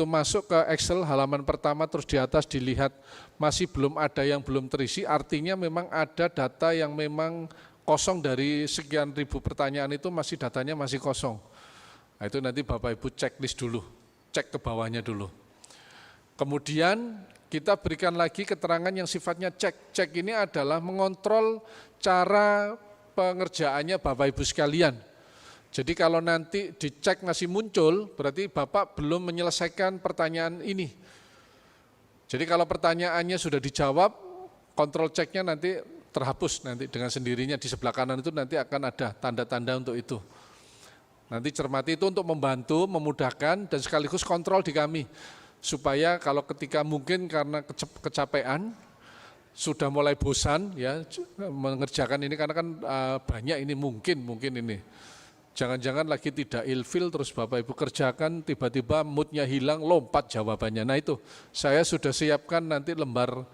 begitu masuk ke Excel halaman pertama terus di atas dilihat masih belum ada yang belum terisi, artinya memang ada data yang memang kosong dari sekian ribu pertanyaan itu masih datanya masih kosong. Nah, itu nanti Bapak Ibu checklist dulu, cek ke bawahnya dulu. Kemudian kita berikan lagi keterangan yang sifatnya cek. Cek ini adalah mengontrol cara pengerjaannya Bapak Ibu sekalian. Jadi kalau nanti dicek masih muncul, berarti Bapak belum menyelesaikan pertanyaan ini. Jadi kalau pertanyaannya sudah dijawab, kontrol ceknya nanti terhapus nanti dengan sendirinya di sebelah kanan itu nanti akan ada tanda-tanda untuk itu. Nanti cermati itu untuk membantu, memudahkan dan sekaligus kontrol di kami. Supaya kalau ketika mungkin karena kecapean, sudah mulai bosan ya mengerjakan ini karena kan banyak ini mungkin ini. Jangan-jangan lagi tidak ilfil terus Bapak Ibu kerjakan tiba-tiba moodnya hilang lompat jawabannya. Nah itu saya sudah siapkan nanti lembar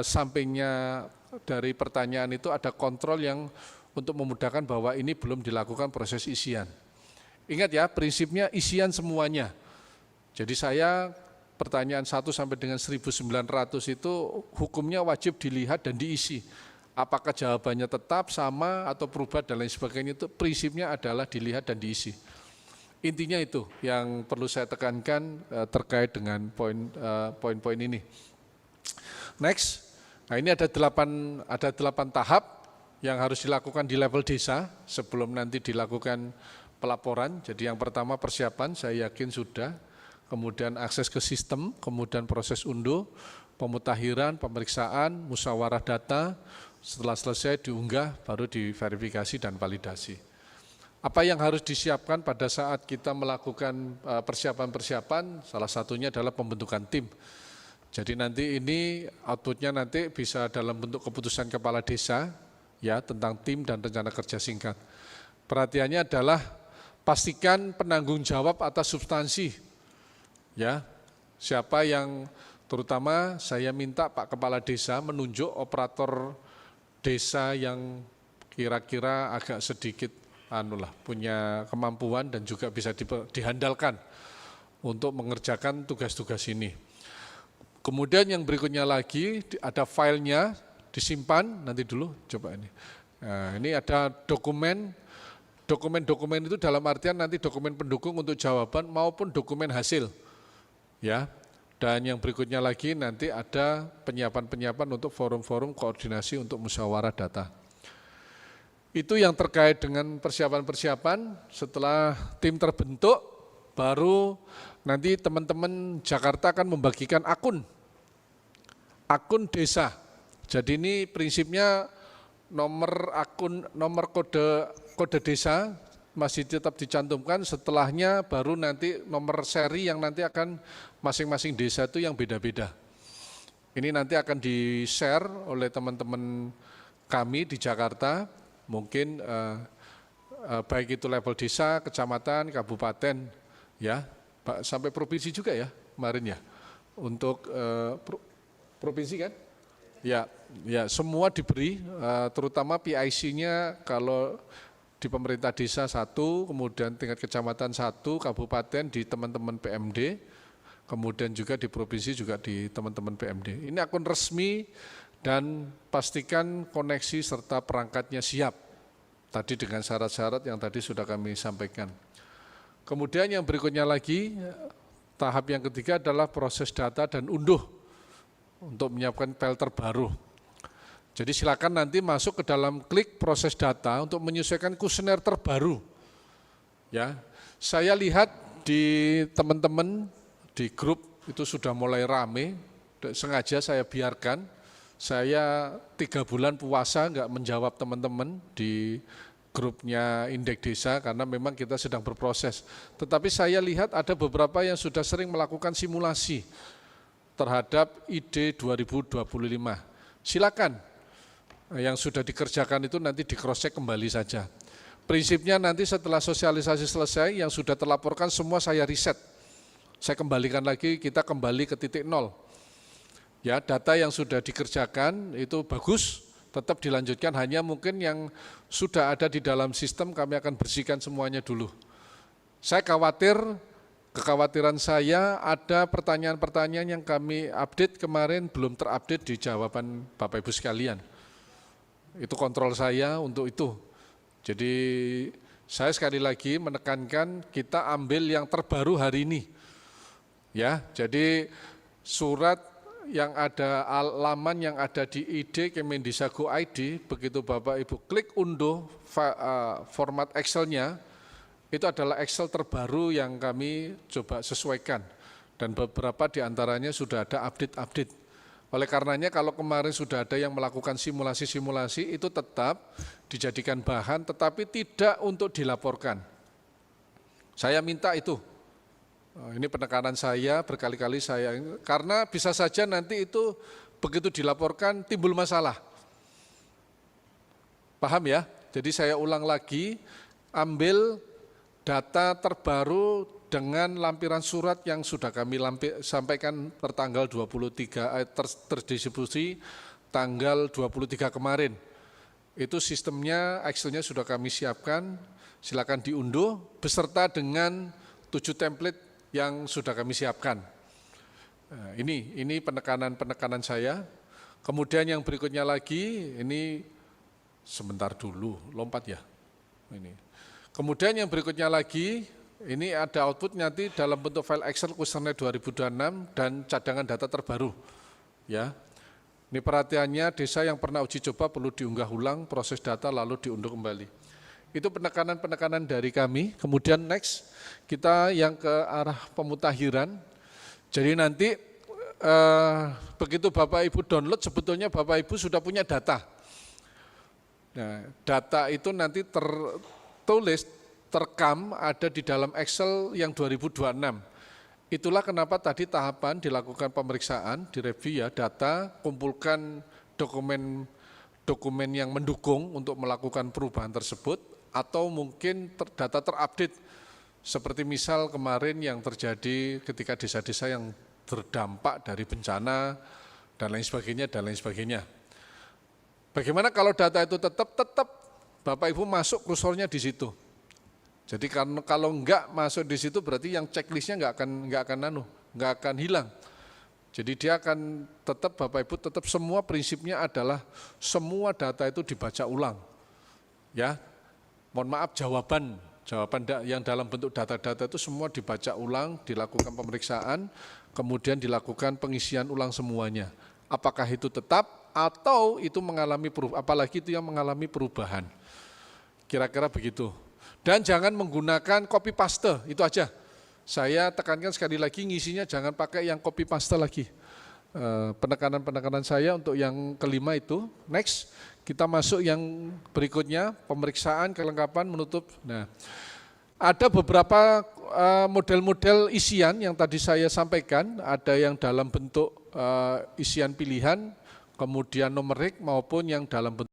sampingnya dari pertanyaan itu ada kontrol yang untuk memudahkan bahwa ini belum dilakukan proses isian. Ingat ya prinsipnya isian semuanya. Jadi saya pertanyaan 1 sampai dengan 1900 itu hukumnya wajib dilihat dan diisi. Apakah jawabannya tetap, sama, atau berubah dan lain sebagainya itu prinsipnya adalah dilihat dan diisi. Intinya itu yang perlu saya tekankan terkait dengan poin-poin ini. Next, nah ini ada 8 tahap yang harus dilakukan di level desa sebelum nanti dilakukan pelaporan. Jadi yang pertama persiapan, saya yakin sudah. Kemudian akses ke sistem, kemudian proses unduh, pemutakhiran, pemeriksaan, musyawarah data. Setelah selesai diunggah, baru diverifikasi dan validasi. Apa yang harus disiapkan pada saat kita melakukan persiapan-persiapan, salah satunya adalah pembentukan tim. Jadi nanti ini outputnya nanti bisa dalam bentuk keputusan kepala desa, ya tentang tim dan rencana kerja singkat. Perhatiannya adalah pastikan penanggung jawab atas substansi, ya siapa yang terutama saya minta Pak Kepala Desa menunjuk operator desa yang kira-kira agak sedikit punya kemampuan dan juga bisa dihandalkan untuk mengerjakan tugas-tugas ini. Kemudian yang berikutnya lagi ada filenya disimpan nanti dulu coba ini. Nah, ini ada dokumen itu dalam artian nanti dokumen pendukung untuk jawaban maupun dokumen hasil. Ya. Dan yang berikutnya lagi nanti ada penyiapan untuk forum-forum koordinasi untuk musyawarah data. Itu yang terkait dengan persiapan-persiapan. Setelah tim terbentuk, baru nanti teman-teman Jakarta akan membagikan akun desa. Jadi ini prinsipnya nomor kode desa masih tetap dicantumkan, setelahnya baru nanti nomor seri yang nanti akan masing-masing desa itu yang beda-beda. Ini nanti akan di-share oleh teman-teman kami di Jakarta, mungkin baik itu level desa, kecamatan, kabupaten, ya sampai provinsi juga ya kemarin ya. Untuk provinsi kan? Ya semua diberi, terutama PIC-nya kalau di pemerintah desa 1, kemudian tingkat kecamatan 1, kabupaten di teman-teman PMD, kemudian juga di provinsi juga di teman-teman PMD. Ini akun resmi dan pastikan koneksi serta perangkatnya siap. Tadi dengan syarat-syarat yang tadi sudah kami sampaikan. Kemudian yang berikutnya lagi, tahap yang ketiga adalah proses data dan unduh untuk menyiapkan file terbaru. Jadi silakan nanti masuk ke dalam klik proses data untuk menyesuaikan kuesioner terbaru. Ya, saya lihat di teman-teman di grup itu sudah mulai rame, sengaja saya biarkan. Saya 3 bulan puasa enggak menjawab teman-teman di grupnya Indeks Desa karena memang kita sedang berproses. Tetapi saya lihat ada beberapa yang sudah sering melakukan simulasi terhadap ID 2025. Silakan. Yang sudah dikerjakan itu nanti di cross check kembali saja. Prinsipnya nanti setelah sosialisasi selesai yang sudah terlaporkan semua saya riset. Saya kembalikan lagi, kita kembali ke titik 0. Ya, data yang sudah dikerjakan itu bagus, tetap dilanjutkan, hanya mungkin yang sudah ada di dalam sistem kami akan bersihkan semuanya dulu. Saya khawatir Kekhawatiran saya ada pertanyaan-pertanyaan yang kami update kemarin belum terupdate di jawaban Bapak Ibu sekalian. Itu kontrol saya untuk itu. Jadi saya sekali lagi menekankan kita ambil yang terbaru hari ini. Ya, jadi surat yang ada laman yang ada di ID Kemendikbud ID, begitu Bapak Ibu klik unduh format Excel-nya, itu adalah Excel terbaru yang kami coba sesuaikan dan beberapa diantaranya sudah ada update-update. Oleh karenanya kalau kemarin sudah ada yang melakukan simulasi-simulasi itu tetap dijadikan bahan tetapi tidak untuk dilaporkan. Saya minta itu. Ini penekanan saya berkali-kali saya, karena bisa saja nanti itu begitu dilaporkan timbul masalah. Paham ya? Jadi saya ulang lagi, ambil data terbaru dengan lampiran surat yang sudah kami sampaikan tertanggal 23, terdistribusi tanggal 23 kemarin. Itu sistemnya, Excel-nya sudah kami siapkan, silakan diunduh beserta dengan 7 template yang sudah kami siapkan. Nah, ini penekanan saya. Kemudian yang berikutnya lagi, ini sebentar dulu, lompat ya. Ini. Kemudian yang berikutnya lagi, ini ada output nanti dalam bentuk file Excel kuesioner 2026 dan cadangan data terbaru. Ya, ini perhatiannya desa yang pernah uji coba perlu diunggah ulang proses data lalu diunduh kembali. Itu penekanan-penekanan dari kami. Kemudian next, kita yang ke arah pemutakhiran. Jadi nanti begitu Bapak Ibu download, sebetulnya Bapak Ibu sudah punya data. Nah, data itu nanti tertulis, terekam, ada di dalam Excel yang 2026. Itulah kenapa tadi tahapan dilakukan pemeriksaan, direview ya, data, kumpulkan dokumen yang mendukung untuk melakukan perubahan tersebut, atau mungkin data terupdate seperti misal kemarin yang terjadi ketika desa-desa yang terdampak dari bencana dan lain sebagainya. Bagaimana kalau data itu tetap Bapak Ibu masuk kursornya di situ. Jadi kalau enggak masuk di situ berarti yang checklistnya enggak akan hilang. Jadi dia akan tetap Bapak Ibu tetap semua prinsipnya adalah semua data itu dibaca ulang. Ya. Mohon maaf jawaban yang dalam bentuk data-data itu semua dibaca ulang, dilakukan pemeriksaan, kemudian dilakukan pengisian ulang semuanya. Apakah itu tetap atau itu mengalami perubahan, apalagi itu yang mengalami perubahan. Kira-kira begitu. Dan jangan menggunakan copy paste, itu aja. Saya tekankan sekali lagi ngisinya jangan pakai yang copy paste lagi. Penekanan-penekanan saya untuk yang kelima itu. Next, kita masuk yang berikutnya, pemeriksaan kelengkapan menutup. Nah, ada beberapa model-model isian yang tadi saya sampaikan, ada yang dalam bentuk isian pilihan, kemudian numerik maupun yang dalam bentuk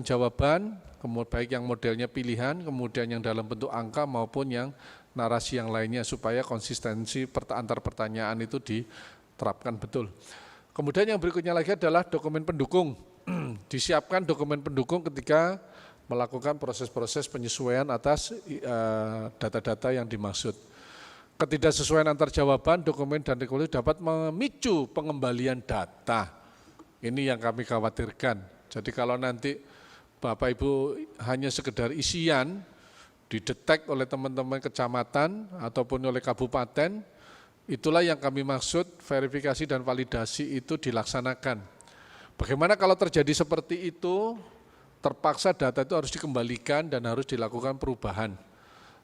jawaban, baik yang modelnya pilihan, kemudian yang dalam bentuk angka maupun yang narasi yang lainnya supaya konsistensi antar pertanyaan itu diterapkan betul. Kemudian yang berikutnya lagi adalah dokumen pendukung. Disiapkan dokumen pendukung ketika melakukan proses-proses penyesuaian atas data-data yang dimaksud. Ketidaksesuaian antar jawaban, dokumen, dan rekomendasi dapat memicu pengembalian data. Ini yang kami khawatirkan. Jadi kalau nanti Bapak Ibu hanya sekedar isian, didetek oleh teman-teman kecamatan ataupun oleh kabupaten, itulah yang kami maksud verifikasi dan validasi itu dilaksanakan. Bagaimana kalau terjadi seperti itu, terpaksa data itu harus dikembalikan dan harus dilakukan perubahan.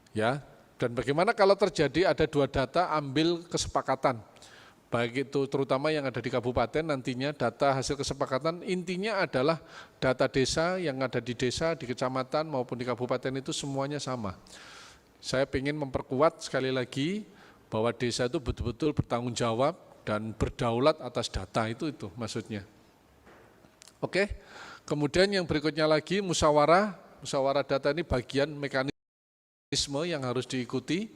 Ya, dan bagaimana kalau terjadi ada dua data ambil kesepakatan, baik itu terutama yang ada di kabupaten nantinya data hasil kesepakatan intinya adalah data desa yang ada di desa, di kecamatan maupun di kabupaten itu semuanya sama. Saya ingin memperkuat sekali lagi bahwa desa itu betul-betul bertanggung jawab dan berdaulat atas data itu maksudnya. Oke, kemudian yang berikutnya lagi musyawarah data ini bagian mekanisme yang harus diikuti.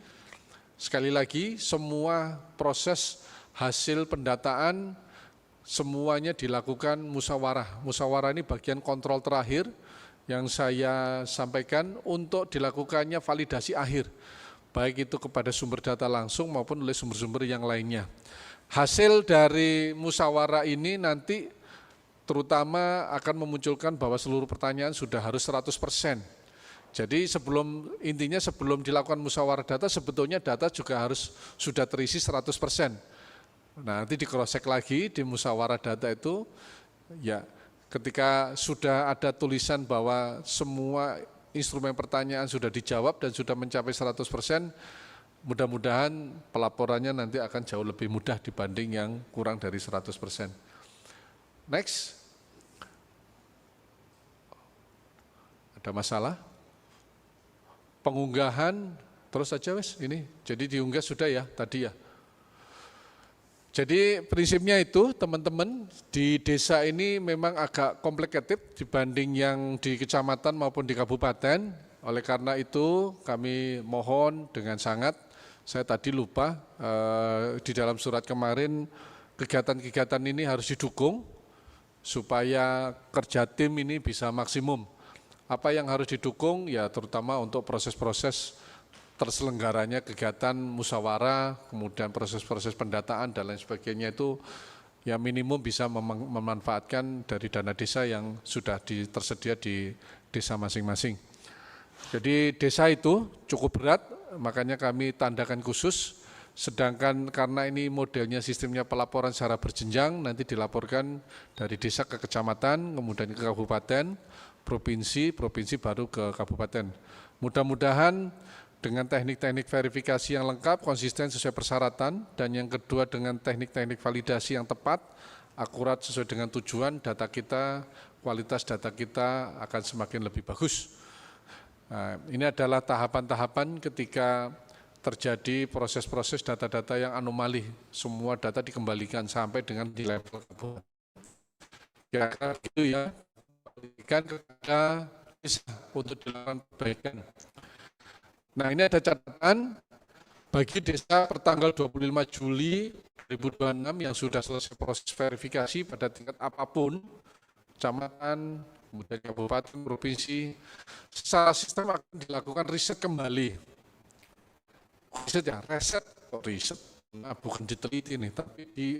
Sekali lagi semua proses hasil pendataan semuanya dilakukan musyawarah. Musyawarah ini bagian kontrol terakhir yang saya sampaikan untuk dilakukannya validasi akhir. baik itu kepada sumber data langsung maupun oleh sumber-sumber yang lainnya. Hasil dari musyawarah ini nanti terutama akan memunculkan bahwa seluruh pertanyaan sudah harus 100%. Jadi intinya sebelum dilakukan musyawarah data, sebetulnya data juga harus sudah terisi 100%. Nah, nanti di cross check lagi di musyawarah data itu, ya ketika sudah ada tulisan bahwa semua instrumen pertanyaan sudah dijawab dan sudah mencapai 100%, mudah-mudahan pelaporannya nanti akan jauh lebih mudah dibanding yang kurang dari 100%. Next. Ada masalah? Pengunggahan, terus saja wes ini, jadi diunggah sudah ya tadi ya. Jadi prinsipnya itu teman-teman, di desa ini memang agak komplikatif dibanding yang di kecamatan maupun di kabupaten. Oleh karena itu kami mohon dengan sangat, saya tadi lupa di dalam surat kemarin, kegiatan-kegiatan ini harus didukung supaya kerja tim ini bisa maksimum. Apa yang harus didukung? Ya terutama untuk proses-proses terselenggaranya kegiatan musyawarah, kemudian proses-proses pendataan dan lain sebagainya itu ya minimum bisa memanfaatkan dari dana desa yang sudah tersedia di desa masing-masing. Jadi desa itu cukup berat, makanya kami tandakan khusus, sedangkan karena ini modelnya sistemnya pelaporan secara berjenjang, nanti dilaporkan dari desa ke kecamatan, kemudian ke kabupaten, provinsi baru ke kabupaten. Mudah-mudahan dengan teknik-teknik verifikasi yang lengkap, konsisten sesuai persyaratan, dan yang kedua dengan teknik-teknik validasi yang tepat, akurat sesuai dengan tujuan, data kita, kualitas data kita akan semakin lebih bagus. Nah, ini adalah tahapan-tahapan ketika terjadi proses-proses data-data yang anomali, semua data dikembalikan sampai dengan di level kabupaten. Kira-kira gitu ya, berikan kepada desa untuk dilakukan perbaikan. Nah, ini ada catatan bagi desa pertanggal 25 Juli 2026 yang sudah selesai proses verifikasi pada tingkat apapun, kecamatan, kemudian kabupaten, provinsi, secara sistem akan dilakukan riset kembali. Riset ya, riset, nah, bukan diteliti nih, tapi